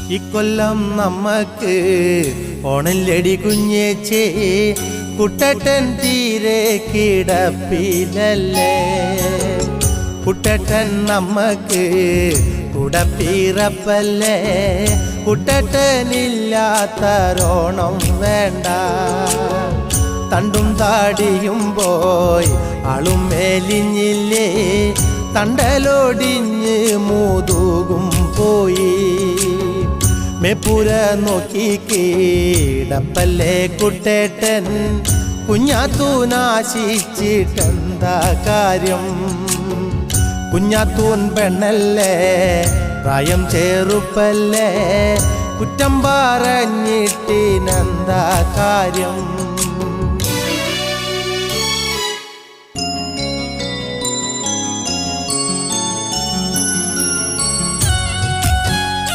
ഇക്കൊല്ലം നമ്മക്ക് ഓണല്ലടി കുഞ്ഞേച്ചേ കുട്ടട്ടൻ തീരെ കിടപ്പിലല്ലേ കുട്ടട്ടൻ നമ്മക്ക് കുടപ്പിറപ്പല്ലേ കുട്ടട്ടനില്ലാത്തരോണം വേണ്ട തണ്ടും താടിയും പോയി ആളും മേലിഞ്ഞില്ലേ തണ്ടലൊടിഞ്ഞ് മൂതുകും പോയി മേപ്പുര നോക്കി കീടപ്പല്ലേ കുട്ടേട്ടൻ കുഞ്ഞാത്തൂനാശിച്ചിട്ടെന്താ കാര്യം കുഞ്ഞാത്തൂൻ പെണ്ണല്ലേ പ്രായം ചെറുപ്പല്ലേ കുറ്റം പറഞ്ഞിട്ടിനെന്താ കാര്യം